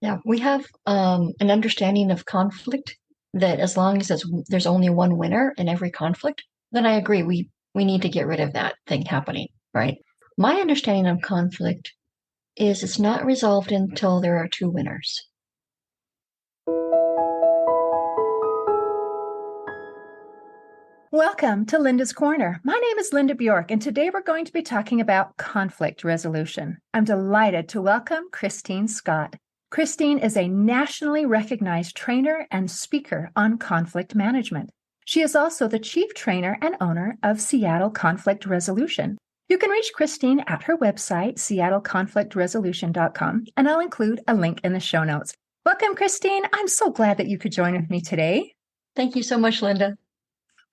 Yeah, we have an understanding of conflict that as long as there's only one winner in every conflict, then I agree we need to get rid of that thing happening, right? My understanding of conflict is it's not resolved until there are two winners. Welcome to Linda's Corner. My name is Linda Bjork, and today we're going to be talking about conflict resolution. I'm delighted to welcome Kristine Scott. Kristine is a nationally recognized trainer and speaker on conflict management. She is also the chief trainer and owner of Seattle Conflict Resolution. You can reach Kristine at her website, seattleconflictresolution.com, and I'll include a link in the show notes. Welcome, Kristine. I'm so glad that you could join with me today. Thank you so much, Linda.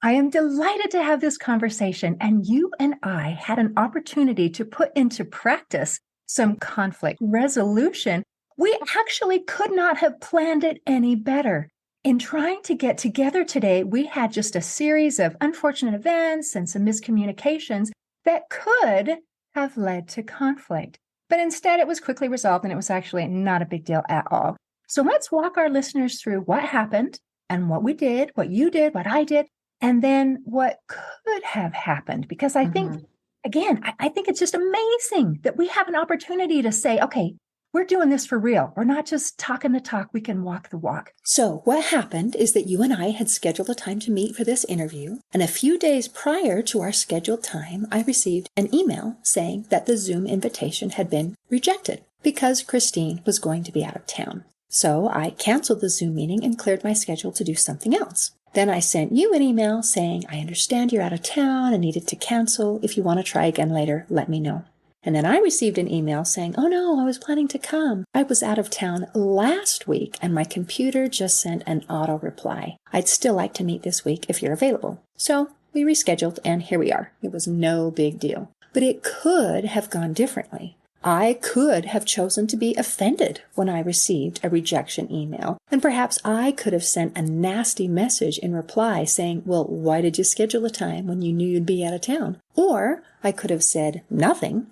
I am delighted to have this conversation, and you and I had an opportunity to put into practice some conflict resolution. We actually could not have planned it any better. In trying to get together today, we had just a series of unfortunate events and some miscommunications that could have led to conflict. But instead, it was quickly resolved, and it was actually not a big deal at all. So let's walk our listeners through what happened and what we did, what you did, what I did, and then what could have happened. Because I think, again, I think it's just amazing that we have an opportunity to say, okay, we're doing this for real. We're not just talking the talk, we can walk the walk. So what happened is that you and I had scheduled a time to meet for this interview, and a few days prior to our scheduled time, I received an email saying that the Zoom invitation had been rejected because Kristine was going to be out of town. So I canceled the Zoom meeting and cleared my schedule to do something else. Then I sent you an email saying, I understand you're out of town and needed to cancel. If you want to try again later, let me know. And then I received an email saying, oh no, I was planning to come. I was out of town last week and my computer just sent an auto reply. I'd still like to meet this week if you're available. So we rescheduled and here we are. It was no big deal. But it could have gone differently. I could have chosen to be offended when I received a rejection email, and perhaps I could have sent a nasty message in reply saying, well, why did you schedule a time when you knew you'd be out of town? Or I could have said nothing,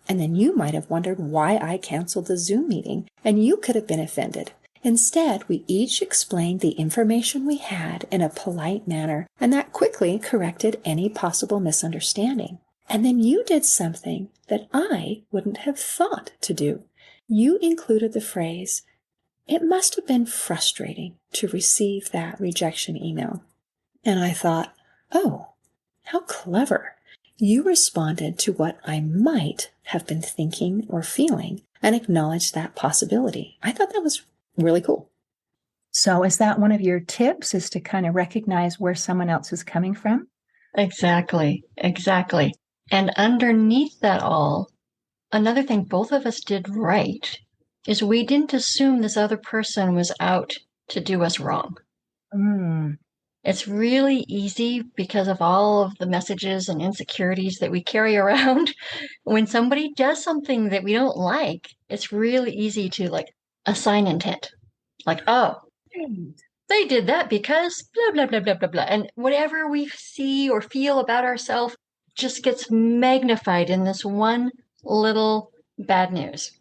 and then you might have wondered why I canceled the Zoom meeting, and you could have been offended. Instead, we each explained the information we had in a polite manner, and that quickly corrected any possible misunderstanding. And then you did something that I wouldn't have thought to do. You included the phrase, it must have been frustrating to receive that rejection email. And I thought, oh, how clever. You responded to what I might have been thinking or feeling and acknowledged that possibility. I thought that was really cool. So is that one of your tips, is to kind of recognize where someone else is coming from? Exactly. And underneath that all, another thing both of us did right is we didn't assume this other person was out to do us wrong. It's really easy because of all of the messages and insecurities that we carry around. When somebody does something that we don't like, it's really easy to assign intent. Like, oh, they did that because blah, blah, blah, blah, blah, blah. And whatever we see or feel about ourselves just gets magnified in this one little bad news.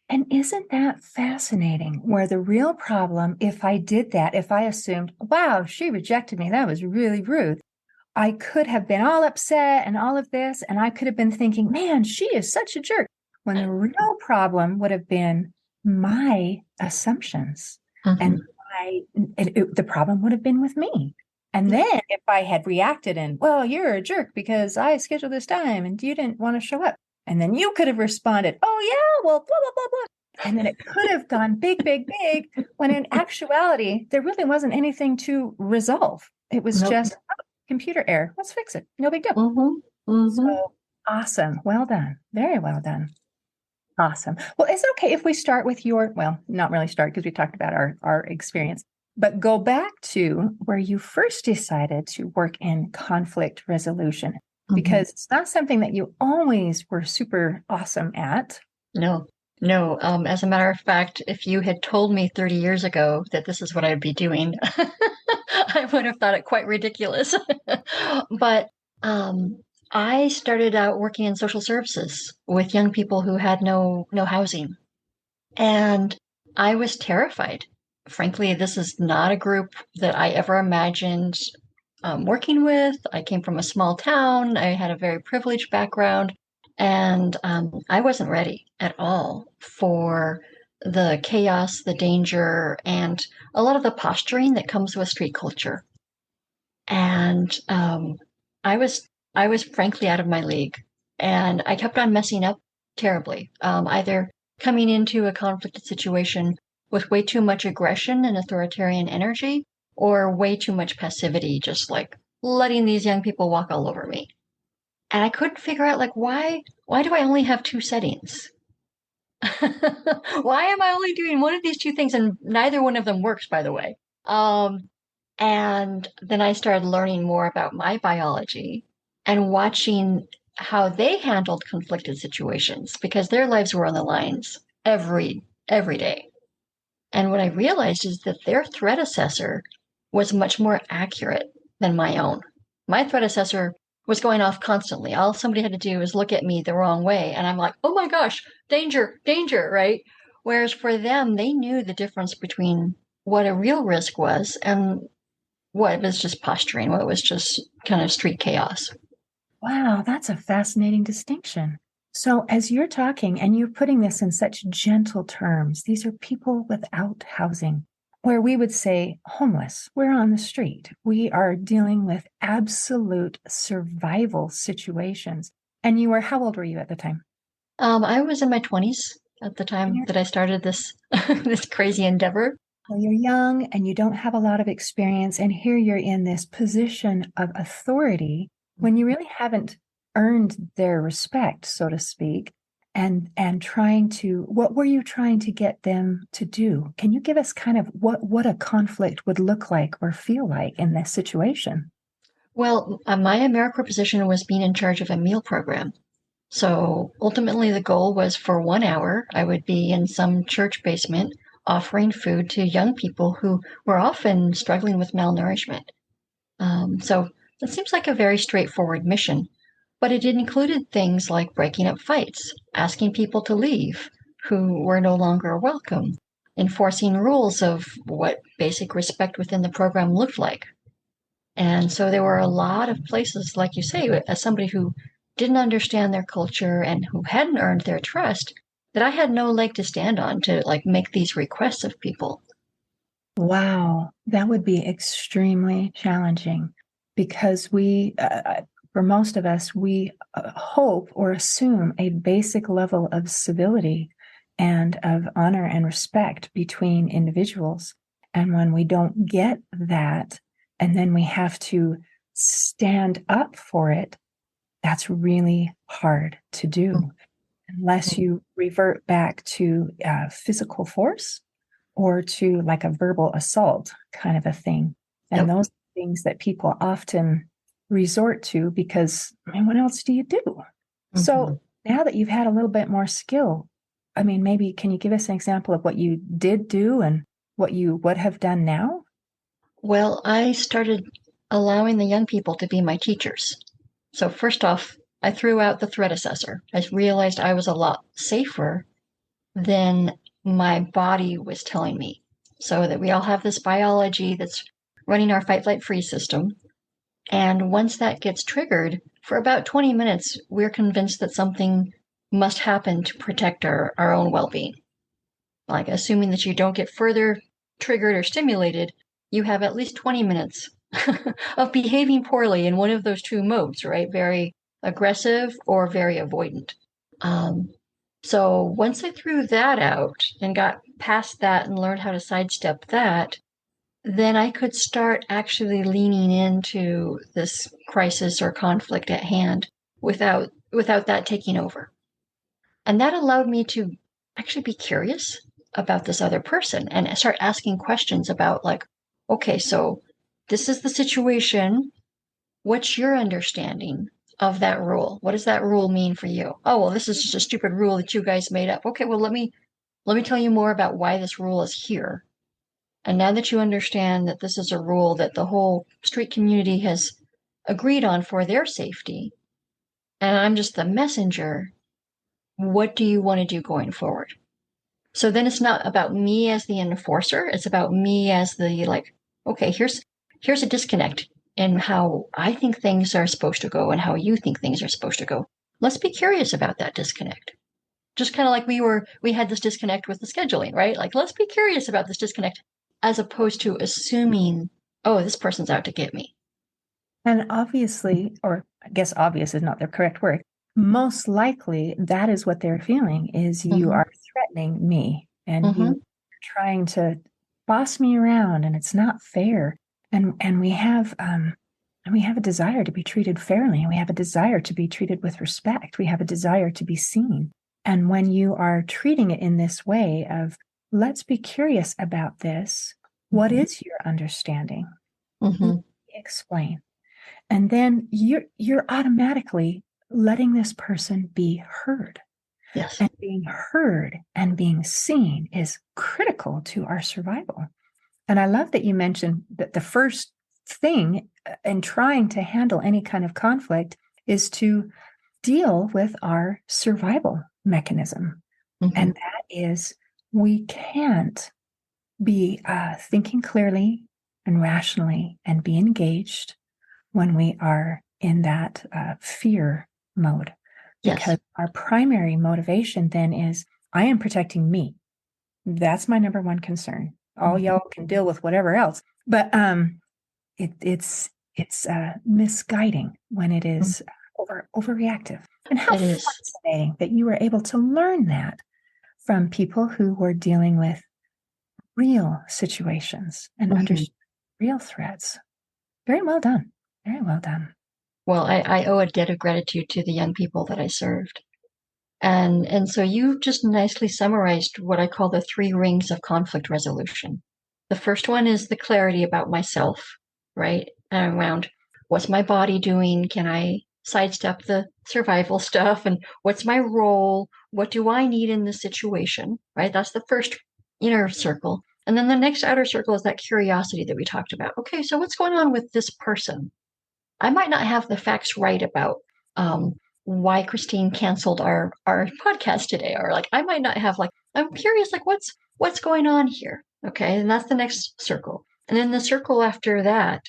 And isn't that fascinating? Where the real problem, if I did that, if I assumed, wow, she rejected me, that was really rude, I could have been all upset and all of this, and I could have been thinking, man, she is such a jerk. When the real problem would have been my assumptions. And the problem would have been with me. And then if I had reacted and, well, you're a jerk because I scheduled this time and you didn't want to show up. And then you could have responded, oh, yeah, well, blah, blah, blah, blah. And then it could have gone big, big, big, when in actuality, there really wasn't anything to resolve. It was just computer error. Let's fix it. No big deal. So awesome. Well done. Very well done. Awesome. Well, is it okay if we start with not really start because we talked about our experience, but go back to where you first decided to work in conflict resolution, because it's not something that you always were super awesome at. No. As a matter of fact, if you had told me 30 years ago that this is what I'd be doing, I would have thought it quite ridiculous. But I started out working in social services with young people who had no housing. And I was terrified. Frankly, this is not a group that I ever imagined working with. I came from a small town. I had a very privileged background, and I wasn't ready at all for the chaos, the danger, and a lot of the posturing that comes with street culture. And I was I was frankly out of my league, and I kept on messing up terribly. Either coming into a conflicted situation with way too much aggression and authoritarian energy, or way too much passivity, just like letting these young people walk all over me. And I couldn't figure out like why do I only have two settings? Why am I only doing one of these two things? And neither one of them works, by the way. And then I started learning more about my biology and watching how they handled conflicted situations because their lives were on the lines every day. And what I realized is that their threat assessor was much more accurate than my own. My threat assessor was going off constantly. All somebody had to do was look at me the wrong way. And I'm like, oh my gosh, danger, danger, right? Whereas for them, they knew the difference between what a real risk was and what was just posturing, what was just kind of street chaos. Wow, that's a fascinating distinction. So, as you're talking and you're putting this in such gentle terms, these are people without housing, where we would say homeless. We're on the street. We are dealing with absolute survival situations. And you were, how old were you at the time? I was in my 20s at the time that I started this this crazy endeavor. Well, you're young and you don't have a lot of experience. And here you're in this position of authority when you really haven't earned their respect, so to speak. And trying to, what were you trying to get them to do? Can you give us kind of what a conflict would look like or feel like in this situation? Well, my AmeriCorps position was being in charge of a meal program. So ultimately, the goal was for 1 hour, I would be in some church basement offering food to young people who were often struggling with malnourishment. So that seems like a very straightforward mission, but it included things like breaking up fights, asking people to leave who were no longer welcome, enforcing rules of what basic respect within the program looked like. And so there were a lot of places, like you say, as somebody who didn't understand their culture and who hadn't earned their trust, that I had no leg to stand on to like make these requests of people. Wow, that would be extremely challenging because for most of us, we hope or assume a basic level of civility and of honor and respect between individuals. And when we don't get that, and then we have to stand up for it, that's really hard to do unless you revert back to physical force or to like a verbal assault kind of a thing. And those are things that people often resort to because, I mean, what else do you do? Mm-hmm. So now that you've had a little bit more skill, I mean, maybe can you give us an example of what you did do and what you would have done now? Well, I started allowing the young people to be my teachers. So first off, I threw out the threat assessor. I realized I was a lot safer than my body was telling me. So that we all have this biology that's running our fight, flight, freeze system. And once that gets triggered, for about 20 minutes, we're convinced that something must happen to protect our own well-being. Like assuming that you don't get further triggered or stimulated, you have at least 20 minutes of behaving poorly in one of those two modes, right? Very aggressive or very avoidant. So once I threw that out and got past that and learned how to sidestep that, then I could start actually leaning into this crisis or conflict at hand without that taking over. And that allowed me to actually be curious about this other person and start asking questions about like, okay, so this is the situation. What's your understanding of that rule? What does that rule mean for you? Oh, well, this is just a stupid rule that you guys made up. Okay, well, let me tell you more about why this rule is here. And now that you understand that this is a rule that the whole street community has agreed on for their safety, and I'm just the messenger, what do you want to do going forward? So then it's not about me as the enforcer. It's about me as the like, okay, here's a disconnect in how I think things are supposed to go and how you think things are supposed to go. Let's be curious about that disconnect. Just kind of like we had this disconnect with the scheduling, right? Like, let's be curious about this disconnect as opposed to assuming, oh, this person's out to get me. And obviously, or I guess obvious is not the correct word, most likely that is what they're feeling is you are threatening me and you are trying to boss me around and it's not fair. And we have a desire to be treated fairly, and we have a desire to be treated with respect. We have a desire to be seen. And when you are treating it in this way of, let's be curious about this, what is your understanding? Explain. And then you're automatically letting this person be heard. Yes. And being heard and being seen is critical to our survival. And I love that you mentioned that the first thing in trying to handle any kind of conflict is to deal with our survival mechanism. And that is, we can't be thinking clearly and rationally and be engaged when we are in that fear mode. Because our primary motivation then is, I am protecting me. That's my number one concern. All y'all can deal with whatever else. But it's misguiding when it is overreactive. And how fascinating that you were able to learn that from people who were dealing with real situations and understand real threats. Very well done. Very well done. Well, I owe a debt of gratitude to the young people that I served. And so you just nicely summarized what I call the 3 rings of conflict resolution. The first one is the clarity about myself, right? Around what's my body doing? Can I sidestep the survival stuff? And what's my role? What do I need in this situation, right? That's the first inner circle. And then the next outer circle is that curiosity that we talked about. Okay, so what's going on with this person? I might not have the facts right about why Kristine canceled our podcast today, or like I might not have like I'm curious like what's going on here. Okay, and that's the next circle. And then the circle after that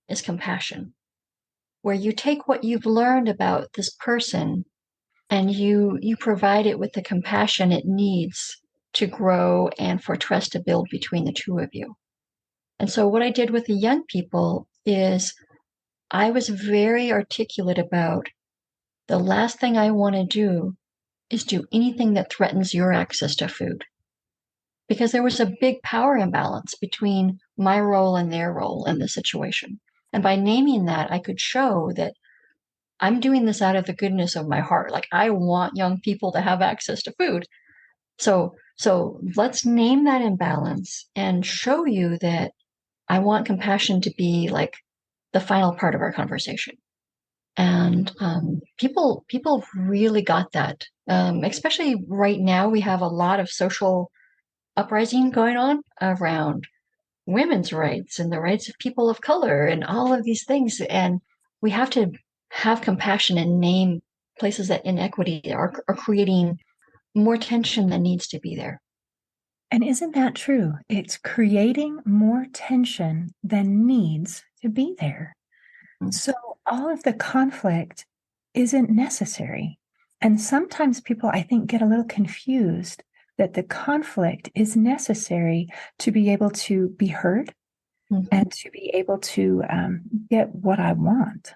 is compassion, where you take what you've learned about this person and you provide it with the compassion it needs to grow and for trust to build between the two of you. And so what I did with the young people is I was very articulate about the last thing I want to do is do anything that threatens your access to food. Because there was a big power imbalance between my role and their role in the situation. And by naming that, I could show that I'm doing this out of the goodness of my heart. Like I want young people to have access to food. So let's name that imbalance and show you that I want compassion to be like the final part of our conversation. And people really got that. Especially right now, we have a lot of social uprising going on around women's rights and the rights of people of color and all of these things. And we have to have compassion and name places that inequity are creating more tension than needs to be there. And isn't that true? It's creating more tension than needs to be there. So all of the conflict isn't necessary. And sometimes people, I think, get a little confused that the conflict is necessary to be able to be heard and to be able to get what I want.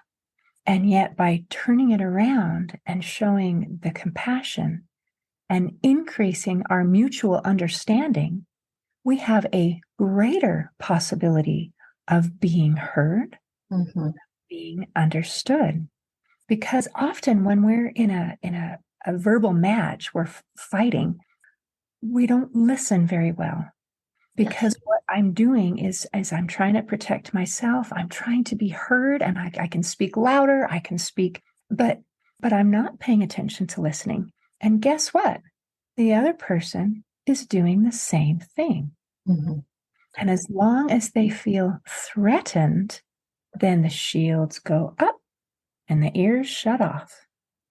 And yet by turning it around and showing the compassion and increasing our mutual understanding, we have a greater possibility of being heard, being understood. Because often when we're in a verbal match, we're fighting, we don't listen very well. Because what I'm doing is I'm trying to protect myself. I'm trying to be heard, and I can speak louder. I can speak, but I'm not paying attention to listening. And guess what? The other person is doing the same thing. And as long as they feel threatened, then the shields go up and the ears shut off.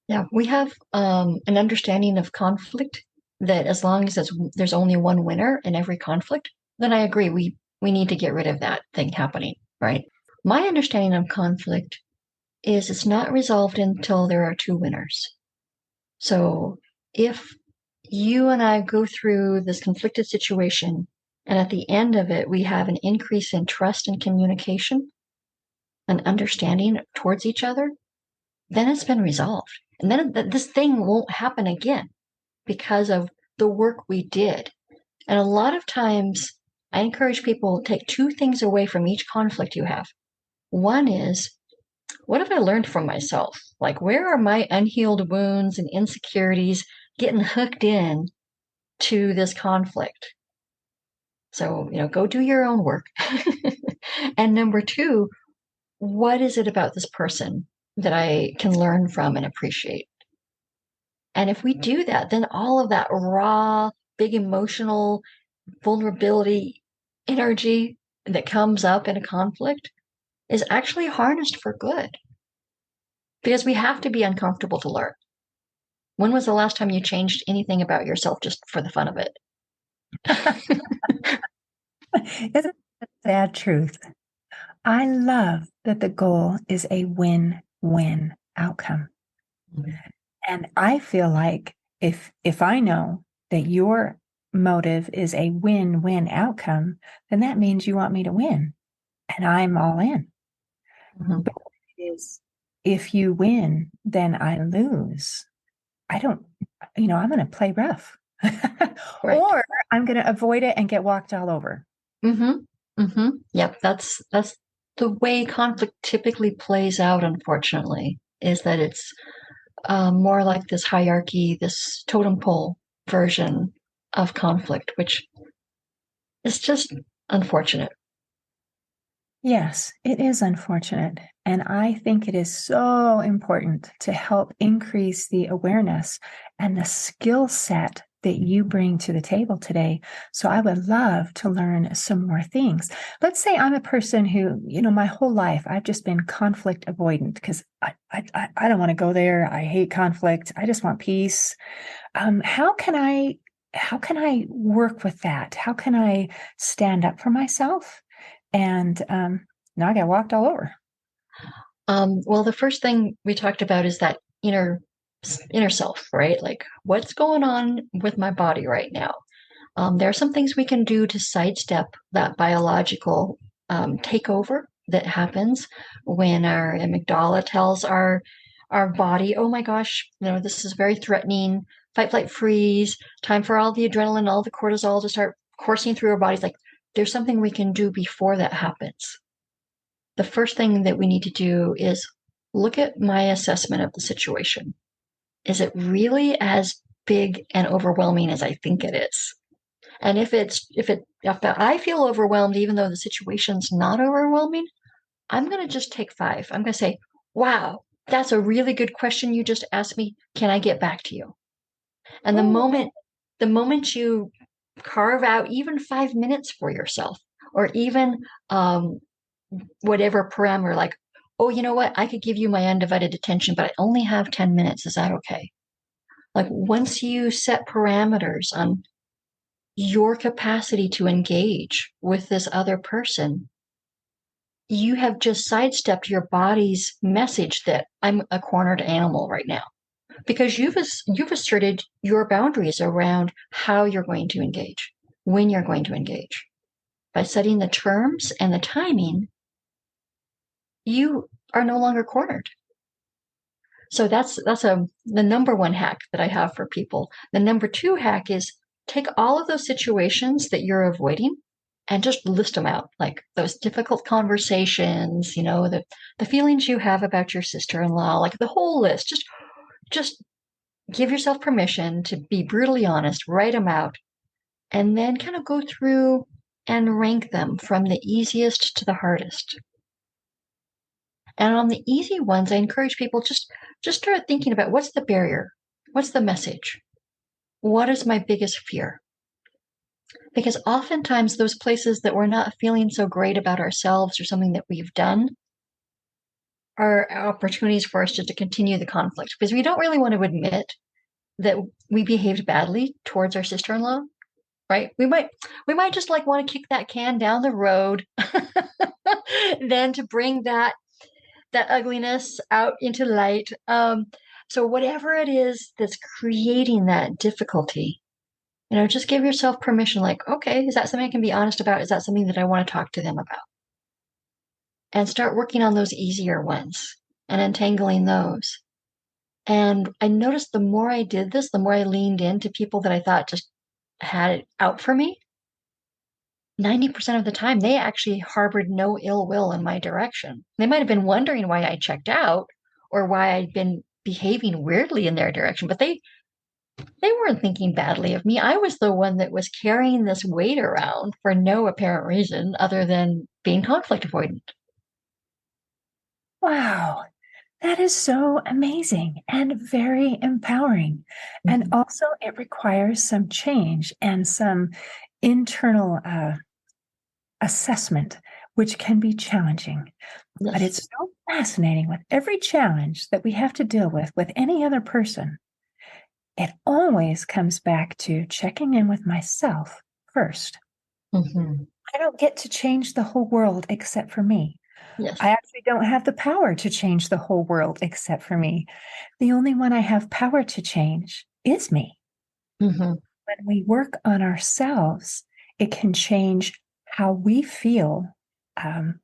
Yeah, we have an understanding of conflict that as long as there's only one winner in every conflict, then I agree. We need to get rid of that thing happening, right? My understanding of conflict is it's not resolved until there are two winners. So if you and I go through this conflicted situation, and at the end of it, we have an increase in trust and communication and understanding towards each other, then it's been resolved. And then this thing won't happen again because of the work we did. And a lot of times, I encourage people to take two things away from each conflict you have. One is, what have I learned from myself? Like, where are my unhealed wounds and insecurities getting hooked in to this conflict? So, go do your own work. And number two, what is it about this person that I can learn from and appreciate? And if we do that, then all of that raw, big emotional vulnerability energy that comes up in a conflict is actually harnessed for good. Because we have to be uncomfortable to learn. When was the last time you changed anything about yourself just for the fun of it? Isn't that the sad truth? I love that the goal is a win-win outcome. Mm-hmm. And I feel like if I know that your motive is a win-win outcome, then that means you want me to win. And I'm all in. Mm-hmm. But it is, if you win, then I lose. I don't, I'm going to play rough. Right. Or I'm going to avoid it and get walked all over. Mm-hmm. Mm-hmm. Yep. That's the way conflict typically plays out, unfortunately, is that it's more like this hierarchy, this totem pole version of conflict, which is just unfortunate. Yes, it is unfortunate. And I think it is so important to help increase the awareness and the skill set that you bring to the table today. So I would love to learn some more things. Let's say I'm a person who, my whole life, I've just been conflict avoidant because I don't want to go there. I hate conflict. I just want peace. How can I work with that? How can I stand up for myself? And now I got walked all over. Well, the first thing we talked about is that inner self, right? Like, what's going on with my body right now? There are some things we can do to sidestep that biological takeover that happens when our amygdala tells our body, oh my gosh, this is very threatening, fight, flight, freeze, time for all the adrenaline, all the cortisol to start coursing through our bodies. Like, there's something we can do before that happens. The first thing that we need to do is look at my assessment of the situation. Is it really as big and overwhelming as I think it is? And if I feel overwhelmed, even though the situation's not overwhelming, I'm going to just take 5. I'm going to say, wow, that's a really good question you just asked me. Can I get back to you? And the moment you carve out even 5 minutes for yourself, or even whatever parameter, like, oh, you know what? I could give you my undivided attention, but I only have 10 minutes. Is that okay? Like, once you set parameters on your capacity to engage with this other person, you have just sidestepped your body's message that I'm a cornered animal right now, because you've asserted your boundaries around how you're going to engage, when you're going to engage. By setting the terms and the timing, you are no longer cornered. So that's the number one hack that I have for people. The number 2 hack is take all of those situations that you're avoiding and just list them out, like those difficult conversations, the feelings you have about your sister-in-law, like the whole list. Just give yourself permission to be brutally honest, write them out, and then kind of go through and rank them from the easiest to the hardest. And on the easy ones, I encourage people just start thinking about, what's the barrier? What's the message? What is my biggest fear? Because oftentimes those places that we're not feeling so great about ourselves or something that we've done are opportunities for us just to continue the conflict, because we don't really want to admit that we behaved badly towards our sister-in-law, right? We might just like want to kick that can down the road than to bring that ugliness out into light. So whatever it is that's creating that difficulty, just give yourself permission, like, okay, is that something I can be honest about? Is that something that I want to talk to them about? And start working on those easier ones and untangling those. And I noticed the more I did this, the more I leaned into people that I thought just had it out for me. 90% of the time, they actually harbored no ill will in my direction. They might have been wondering why I checked out or why I'd been behaving weirdly in their direction, but they weren't thinking badly of me. I was the one that was carrying this weight around for no apparent reason other than being conflict avoidant. Wow. That is so amazing and very empowering. Mm-hmm. And also, it requires some change and some internal assessment, which can be challenging. Yes. But it's so fascinating with every challenge that we have to deal with any other person. It always comes back to checking in with myself first. Mm-hmm. I don't get to change the whole world except for me. Yes. I actually don't have the power to change the whole world except for me. The only one I have power to change is me. Mm-hmm. When we work on ourselves, it can change how we feel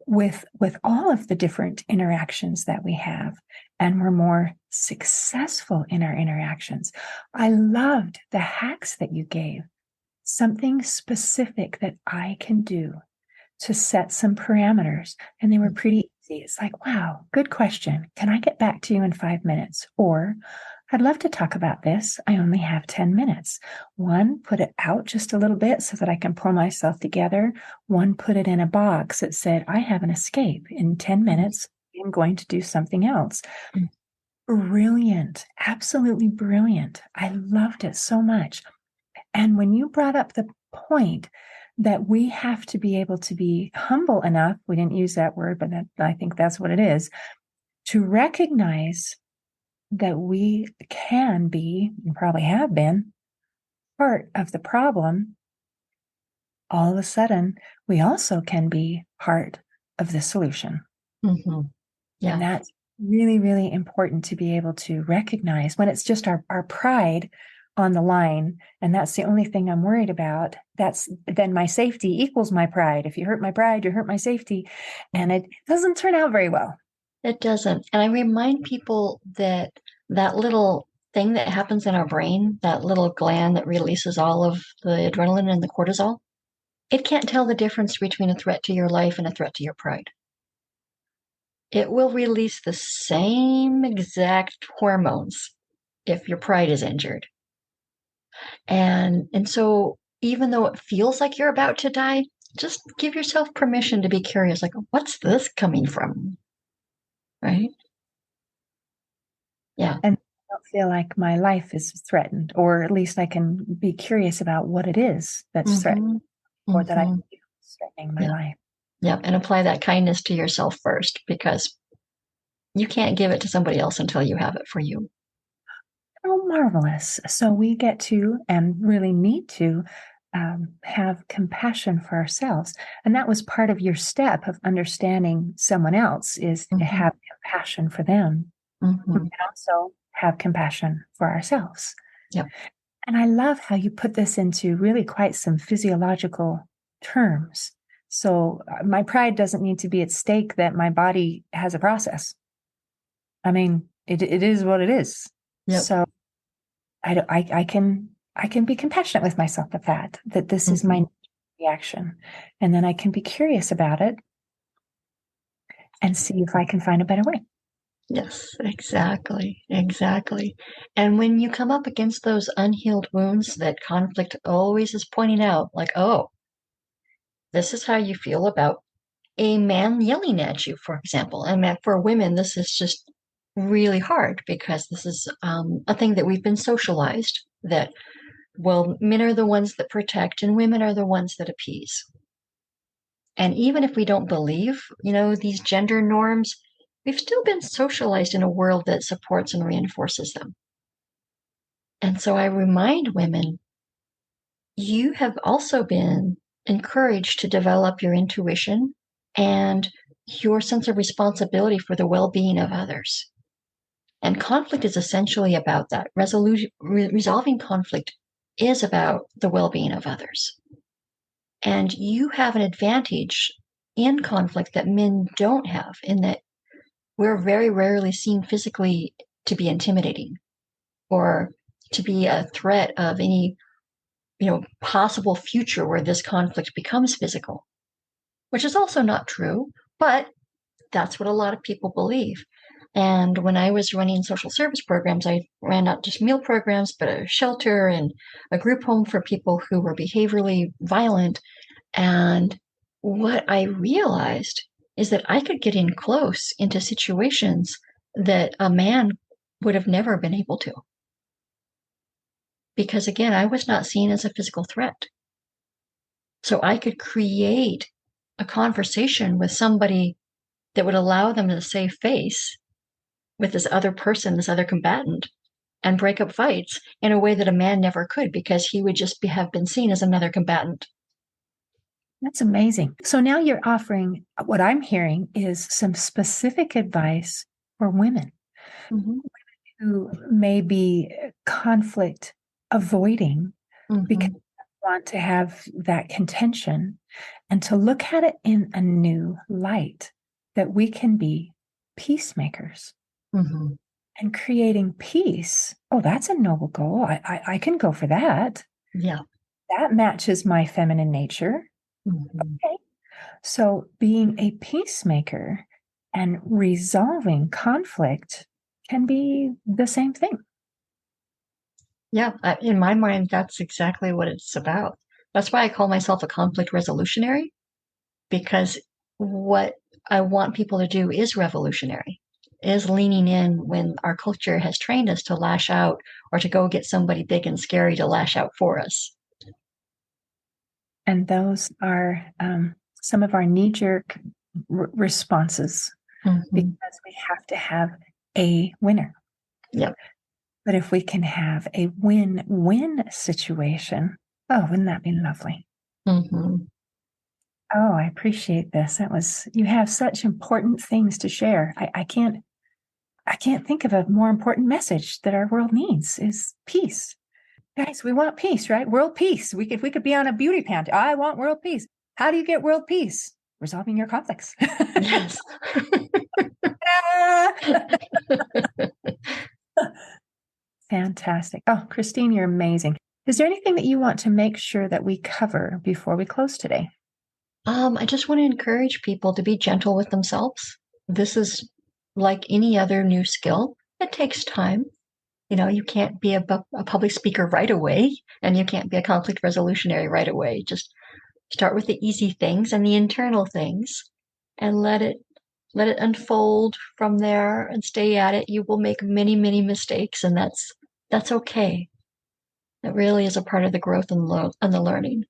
with all of the different interactions that we have, and we're more successful in our interactions. I loved the hacks that you gave. Something specific that I can do to set some parameters, and they were pretty easy. It's like, wow, good question. Can I get back to you in 5 minutes? Or I'd love to talk about this. I only have 10 minutes. One, put it out just a little bit so that I can pull myself together. One, put it in a box that said, I have an escape. In 10 minutes, I'm going to do something else. Brilliant. Absolutely brilliant. I loved it so much. And when you brought up the point that we have to be able to be humble enough, we didn't use that word, but I think that's what it is, to recognize that we can be, and probably have been, part of the problem. All of a sudden, we also can be part of the solution. Mm-hmm. Yeah. And that's really, really important to be able to recognize when it's just our pride on the line, and that's the only thing I'm worried about. Then my safety equals my pride. If you hurt my pride, you hurt my safety. And it doesn't turn out very well. It doesn't. And I remind people that little thing that happens in our brain, that little gland that releases all of the adrenaline and the cortisol, it can't tell the difference between a threat to your life and a threat to your pride. It will release the same exact hormones if your pride is injured. And so even though it feels like you're about to die, just give yourself permission to be curious, like, what's this coming from? Right? Yeah. And I don't feel like my life is threatened, or at least I can be curious about what it is that's threatened, or that I feel is threatening my life. Yeah. And apply that kindness to yourself first, because you can't give it to somebody else until you have it for you. Oh, marvelous. So we get to, and really need to, have compassion for ourselves. And that was part of your step of understanding someone else, is to have compassion for them. Mm-hmm. And also have compassion for ourselves. Yep. And I love how you put this into really quite some physiological terms. So my pride doesn't need to be at stake that my body has a process. I mean, it is what it is. Yep. So I can be compassionate with myself with that this is my reaction. And then I can be curious about it and see if I can find a better way. Yes, exactly. Exactly. And when you come up against those unhealed wounds that conflict always is pointing out, like, oh, this is how you feel about a man yelling at you, for example. And for women, this is just really hard, because this is a thing that we've been socialized that, well, men are the ones that protect and women are the ones that appease. And even if we don't believe, these gender norms, we've still been socialized in a world that supports and reinforces them. And so I remind women, you have also been encouraged to develop your intuition and your sense of responsibility for the well-being of others. And conflict is essentially about that. Resolving conflict is about the well-being of others. And you have an advantage in conflict that men don't have, in that we're very rarely seen physically to be intimidating or to be a threat of any, possible future where this conflict becomes physical, which is also not true, but that's what a lot of people believe. And when I was running social service programs, I ran not just meal programs, but a shelter and a group home for people who were behaviorally violent. And what I realized is that I could get in close into situations that a man would have never been able to. Because again, I was not seen as a physical threat. So I could create a conversation with somebody that would allow them to save face with this other person, this other combatant, and break up fights in a way that a man never could, because he would just have been seen as another combatant. That's amazing. So now you're offering, what I'm hearing is some specific advice for women, women who may be conflict avoiding because they want to have that contention, and to look at it in a new light, that we can be peacemakers. And creating peace. Oh, that's a noble goal. I can go for that. Yeah. That matches my feminine nature. Okay. So being a peacemaker and resolving conflict can be the same thing. Yeah. In my mind, that's exactly what it's about. That's why I call myself a conflict resolutionary, because what I want people to do is revolutionary, is leaning in when our culture has trained us to lash out or to go get somebody big and scary to lash out for us. And those are some of our knee-jerk responses, because we have to have a winner. Yep. But if we can have a win-win situation, oh, wouldn't that be lovely? Oh, I appreciate this. You have such important things to share. I can't think of a more important message that our world needs, is peace. Guys, we want peace, right? World peace. We could be on a beauty pageant. I want world peace. How do you get world peace? Resolving your conflicts. Yes. Fantastic. Oh, Kristine, you're amazing. Is there anything that you want to make sure that we cover before we close today? I just want to encourage people to be gentle with themselves. This is like any other new skill. It takes time. You can't be a public speaker right away, and you can't be a conflict resolutionary right away. Just start with the easy things and the internal things, and let it unfold from there, and stay at it. You will make many, many mistakes, and that's okay. It really is a part of the growth and the learning.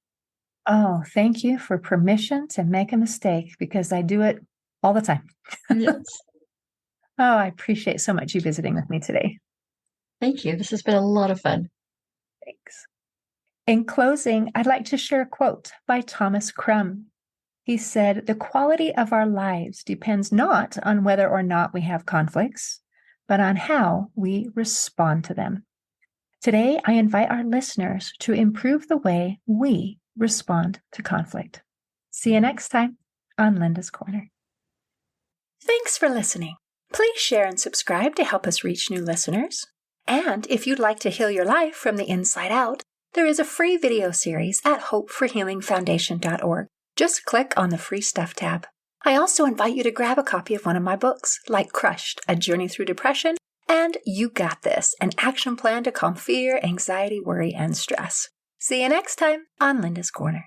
Oh, thank you for permission to make a mistake, because I do it all the time. Yes. Oh, I appreciate so much you visiting with me today. Thank you. This has been a lot of fun. Thanks. In closing, I'd like to share a quote by Thomas Crum. He said, "The quality of our lives depends not on whether or not we have conflicts, but on how we respond to them." Today, I invite our listeners to improve the way we respond to conflict. See you next time on Linda's Corner. Thanks for listening. Please share and subscribe to help us reach new listeners. And if you'd like to heal your life from the inside out, there is a free video series at hopeforhealingfoundation.org. Just click on the Free Stuff tab. I also invite you to grab a copy of one of my books, like Crushed, A Journey Through Depression, and You Got This, an action plan to calm fear, anxiety, worry, and stress. See you next time on Linda's Corner.